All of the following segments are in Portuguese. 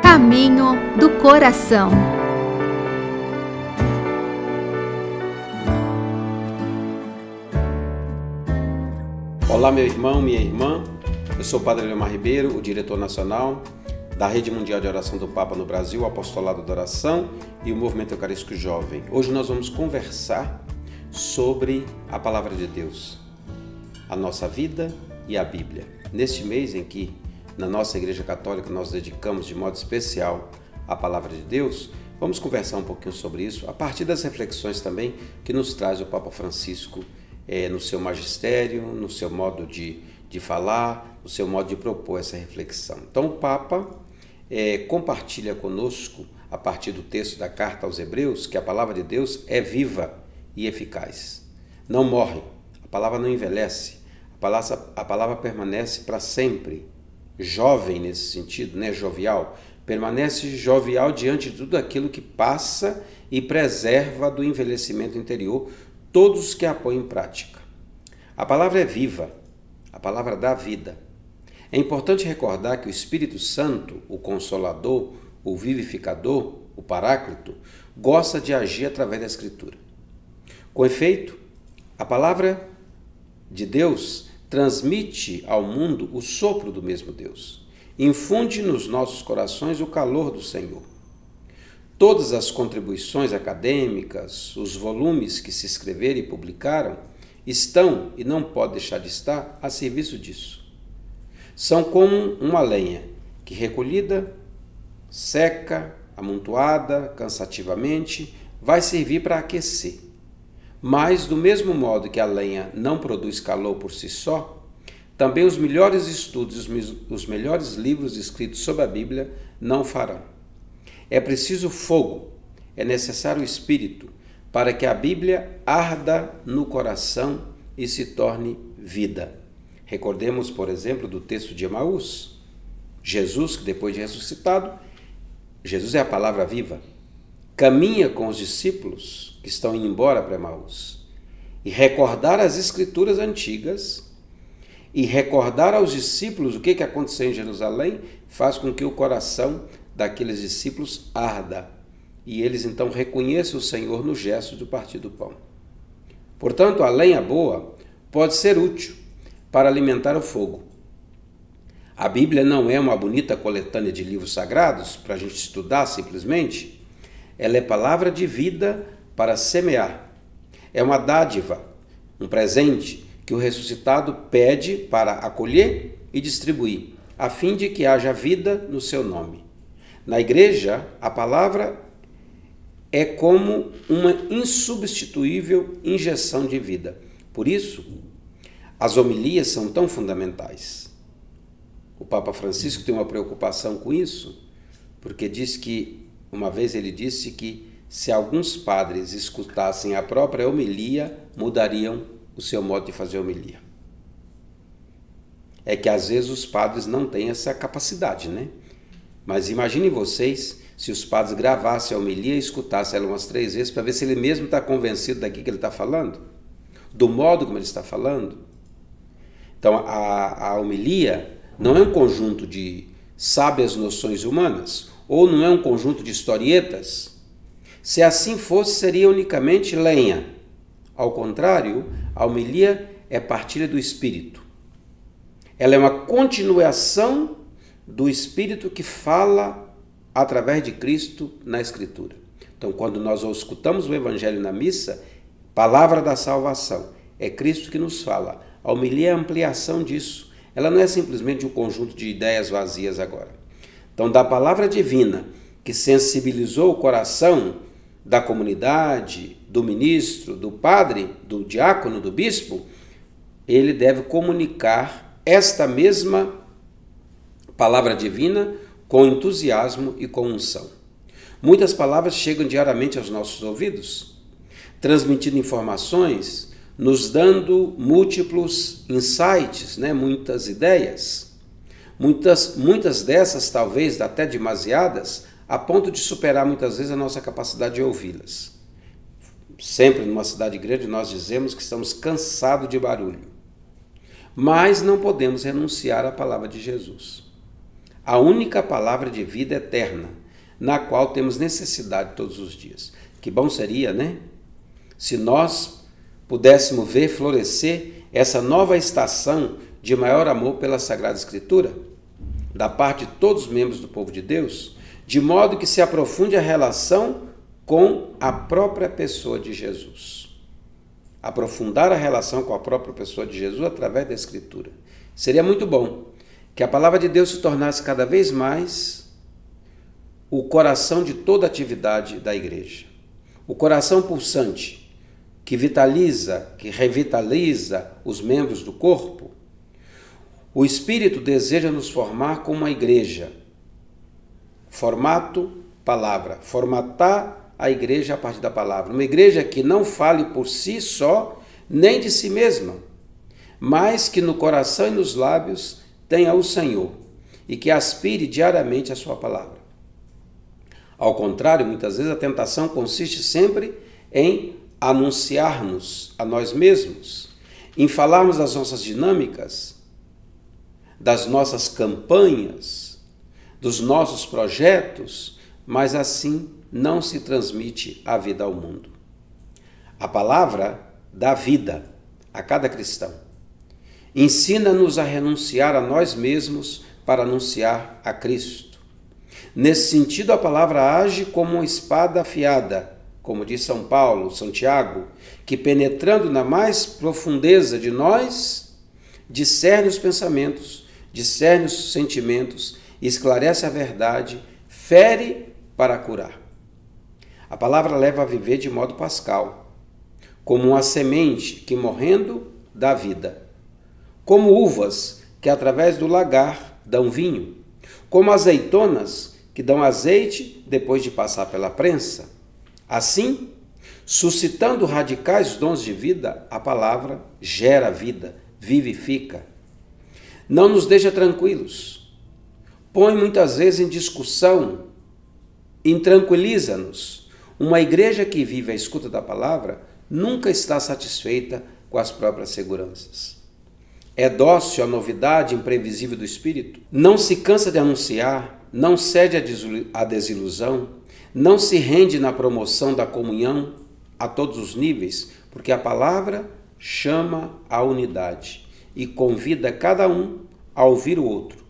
Caminho do coração. Olá, meu irmão, minha irmã. Eu sou o Padre Leomar Ribeiro, o diretor nacional da Rede Mundial de Oração do Papa no Brasil, o Apostolado da Oração e o Movimento Eucarístico Jovem. Hoje nós vamos conversar sobre a Palavra de Deus, a nossa vida e a Bíblia. Neste mês em que na nossa Igreja Católica nós dedicamos de modo especial à Palavra de Deus, vamos conversar um pouquinho sobre isso, a partir das reflexões também que nos traz o Papa Francisco no seu magistério, no seu modo de falar, no seu modo de propor essa reflexão. Então o Papa compartilha conosco, a partir do texto da Carta aos Hebreus, que a Palavra de Deus é viva e eficaz. Não morre, a palavra não envelhece, a palavra permanece para sempre. Jovem nesse sentido, né? Jovial, permanece jovial diante de tudo aquilo que passa e preserva do envelhecimento interior todos os que a põem em prática. A palavra é viva, a palavra dá vida. É importante recordar que o Espírito Santo, o Consolador, o Vivificador, o Paráclito, gosta de agir através da Escritura. Com efeito, a palavra de Deus transmite ao mundo o sopro do mesmo Deus, infunde nos nossos corações o calor do Senhor. Todas as contribuições acadêmicas, os volumes que se escreveram e publicaram, estão, e não pode deixar de estar, a serviço disso. São como uma lenha que, recolhida, seca, amontoada, cansativamente, vai servir para aquecer. Mas, do mesmo modo que a lenha não produz calor por si só, também os melhores estudos, os melhores livros escritos sobre a Bíblia não o farão. É preciso fogo, é necessário o Espírito, para que a Bíblia arda no coração e se torne vida. Recordemos, por exemplo, do texto de Emaús. Jesus, que depois de ressuscitado, Jesus é a palavra viva, caminha com os discípulos que estão indo embora para Emaús e recordar as Escrituras antigas e recordar aos discípulos o que aconteceu em Jerusalém faz com que o coração daqueles discípulos arda e eles então reconheçam o Senhor no gesto de partir do pão. Portanto, a lenha boa pode ser útil para alimentar o fogo. A Bíblia não é uma bonita coletânea de livros sagrados para a gente estudar simplesmente. Ela é palavra de vida para semear. É uma dádiva, um presente que o ressuscitado pede para acolher e distribuir, a fim de que haja vida no seu nome. Na igreja, a palavra é como uma insubstituível injeção de vida. Por isso, as homilias são tão fundamentais. O Papa Francisco tem uma preocupação com isso, porque diz que, uma vez ele disse que se alguns padres escutassem a própria homilia, mudariam o seu modo de fazer homilia. É que às vezes os padres não têm essa capacidade, né? Mas imaginem vocês se os padres gravassem a homilia e escutassem ela umas 3 vezes para ver se ele mesmo está convencido daqui que ele está falando, do modo como ele está falando. Então a homilia não é um conjunto de sábias noções humanas, ou não é um conjunto de historietas. Se assim fosse, seria unicamente lenha. Ao contrário, a homilia é partilha do Espírito. Ela é uma continuação do Espírito que fala através de Cristo na Escritura. Então, quando nós escutamos o Evangelho na missa, palavra da salvação, é Cristo que nos fala. A homilia é a ampliação disso. Ela não é simplesmente um conjunto de ideias vazias agora. Então, da palavra divina, que sensibilizou o coração da comunidade, do ministro, do padre, do diácono, do bispo, ele deve comunicar esta mesma palavra divina com entusiasmo e com unção. Muitas palavras chegam diariamente aos nossos ouvidos, transmitindo informações nos dando múltiplos insights, né? Muitas ideias. Muitas dessas, talvez até demasiadas, a ponto de superar muitas vezes a nossa capacidade de ouvi-las. Sempre numa cidade grande nós dizemos que estamos cansados de barulho. Mas não podemos renunciar à palavra de Jesus. A única palavra de vida eterna, na qual temos necessidade todos os dias. Que bom seria, né? Se nós pudéssemos ver florescer essa nova estação de maior amor pela Sagrada Escritura, da parte de todos os membros do povo de Deus, de modo que se aprofunde a relação com a própria pessoa de Jesus. Aprofundar a relação com a própria pessoa de Jesus através da Escritura. Seria muito bom que a palavra de Deus se tornasse cada vez mais o coração de toda a atividade da igreja. O coração pulsante que vitaliza, que revitaliza os membros do corpo. O Espírito deseja nos formar como uma igreja. Formato, palavra. Formatar a igreja a partir da palavra. Uma igreja que não fale por si só, nem de si mesma, mas que no coração e nos lábios tenha o Senhor e que aspire diariamente a sua palavra. Ao contrário, muitas vezes a tentação consiste sempre em anunciar-nos a nós mesmos, em falarmos das nossas dinâmicas, das nossas campanhas, dos nossos projetos, mas assim não se transmite a vida ao mundo. A palavra dá vida a cada cristão. Ensina-nos a renunciar a nós mesmos para anunciar a Cristo. Nesse sentido, a palavra age como uma espada afiada, como diz São Paulo, Santiago, que penetrando na mais profundeza de nós, discerne os pensamentos, discerne os sentimentos, esclarece a verdade, fere para curar. A palavra leva a viver de modo pascal, como uma semente que morrendo dá vida, como uvas que através do lagar dão vinho, como azeitonas que dão azeite depois de passar pela prensa. Assim, suscitando radicais dons de vida, a palavra gera vida, vivifica. Não nos deixa tranquilos, põe muitas vezes em discussão, intranquiliza-nos. Uma igreja que vive à escuta da palavra nunca está satisfeita com as próprias seguranças. É dócil à novidade imprevisível do Espírito, não se cansa de anunciar, não cede à desilusão, não se rende na promoção da comunhão a todos os níveis, porque a palavra chama à unidade e convida cada um a ouvir o outro,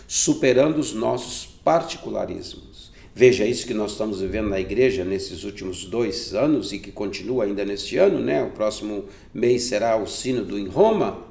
superando os nossos particularismos. Veja isso que nós estamos vivendo na igreja nesses últimos 2 anos e que continua ainda neste ano, né? O próximo mês será o sínodo em Roma.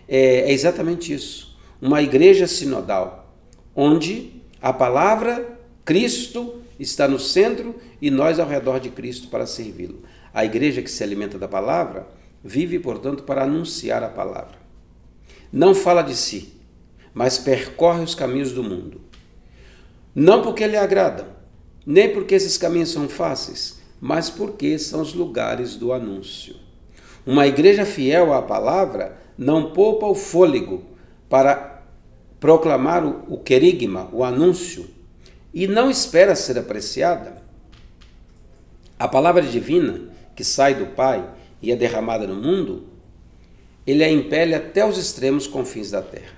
É exatamente isso. Uma igreja sinodal, onde a palavra, Cristo, está no centro e nós ao redor de Cristo para servi-lo. A igreja que se alimenta da palavra vive, portanto, para anunciar a palavra. Não fala de si, mas percorre os caminhos do mundo. Não porque lhe agradam, nem porque esses caminhos são fáceis, mas porque são os lugares do anúncio. Uma igreja fiel à palavra não poupa o fôlego para proclamar o querigma, o anúncio, e não espera ser apreciada. A palavra divina, que sai do Pai e é derramada no mundo, ele a impele até os extremos confins da terra.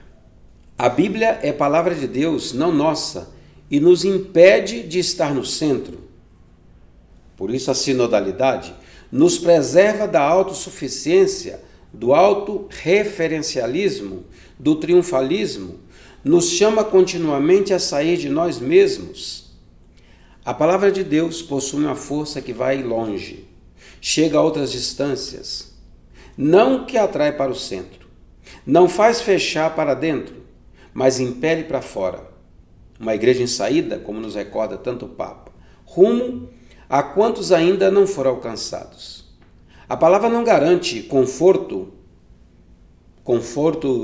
A Bíblia é palavra de Deus, não nossa, e nos impede de estar no centro. Por isso a sinodalidade nos preserva da autossuficiência, do autorreferencialismo, do triunfalismo, nos chama continuamente a sair de nós mesmos. A palavra de Deus possui uma força que vai longe, chega a outras distâncias, não que atrai para o centro, não faz fechar para dentro, mas impele para fora. Uma igreja em saída, como nos recorda tanto o Papa, rumo a quantos ainda não foram alcançados. A palavra não garante conforto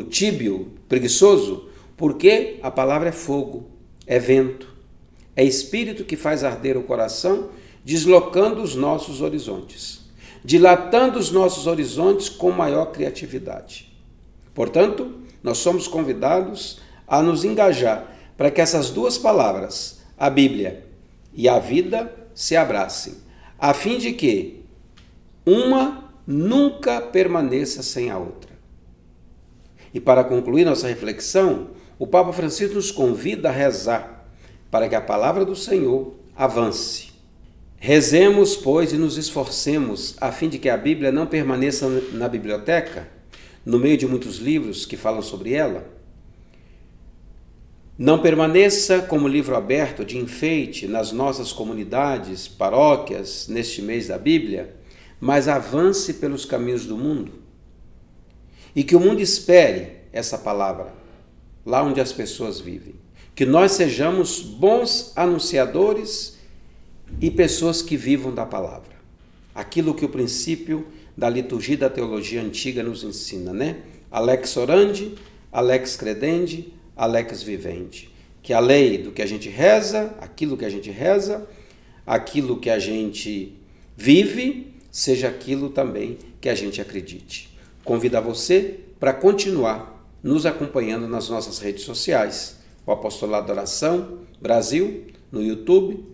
tíbio, preguiçoso, porque a palavra é fogo, é vento, é espírito que faz arder o coração, deslocando os nossos horizontes. dilatando os nossos horizontes com maior criatividade. Portanto, nós somos convidados a nos engajar para que essas duas palavras, a Bíblia e a vida, se abracem, a fim de que uma nunca permaneça sem a outra. E para concluir nossa reflexão, o Papa Francisco nos convida a rezar para que a palavra do Senhor avance. Rezemos, pois, e nos esforcemos a fim de que a Bíblia não permaneça na biblioteca, no meio de muitos livros que falam sobre ela. Não permaneça como livro aberto de enfeite nas nossas comunidades, paróquias, neste mês da Bíblia, mas avance pelos caminhos do mundo. E que o mundo espere essa palavra, lá onde as pessoas vivem. Que nós sejamos bons anunciadores e pessoas que vivam da palavra. Aquilo que o princípio da liturgia da teologia antiga nos ensina, né? Alex orandi, alex credendi, alex vivendi. Que a lei do que a gente reza, aquilo que a gente reza, aquilo que a gente vive, seja aquilo também que a gente acredite. Convido a você para continuar nos acompanhando nas nossas redes sociais. O Apostolado da Oração Brasil, no YouTube,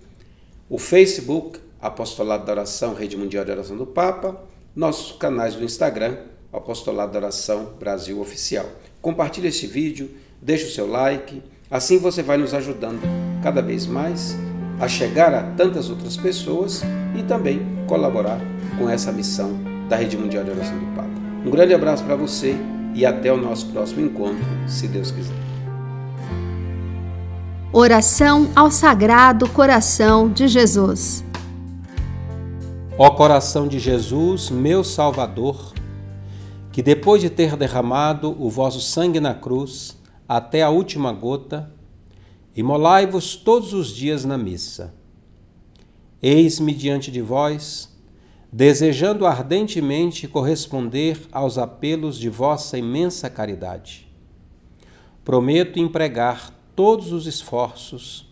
o Facebook, Apostolado da Oração, Rede Mundial de Oração do Papa, nossos canais do Instagram, Apostolado da Oração Brasil Oficial. Compartilhe este vídeo, deixe o seu like, assim você vai nos ajudando cada vez mais a chegar a tantas outras pessoas e também colaborar com essa missão da Rede Mundial de Oração do Papa. Um grande abraço para você e até o nosso próximo encontro, se Deus quiser. Oração ao Sagrado Coração de Jesus. Ó coração de Jesus, meu Salvador, que depois de ter derramado o vosso sangue na cruz até a última gota, imolai-vos todos os dias na missa. Eis-me diante de vós, desejando ardentemente corresponder aos apelos de vossa imensa caridade. Prometo empregar todos os esforços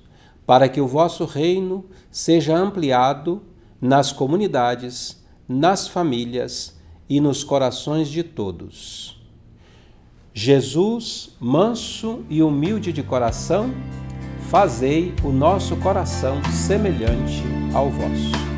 para que o vosso reino seja ampliado nas comunidades, nas famílias e nos corações de todos. Jesus, manso e humilde de coração, fazei o nosso coração semelhante ao vosso.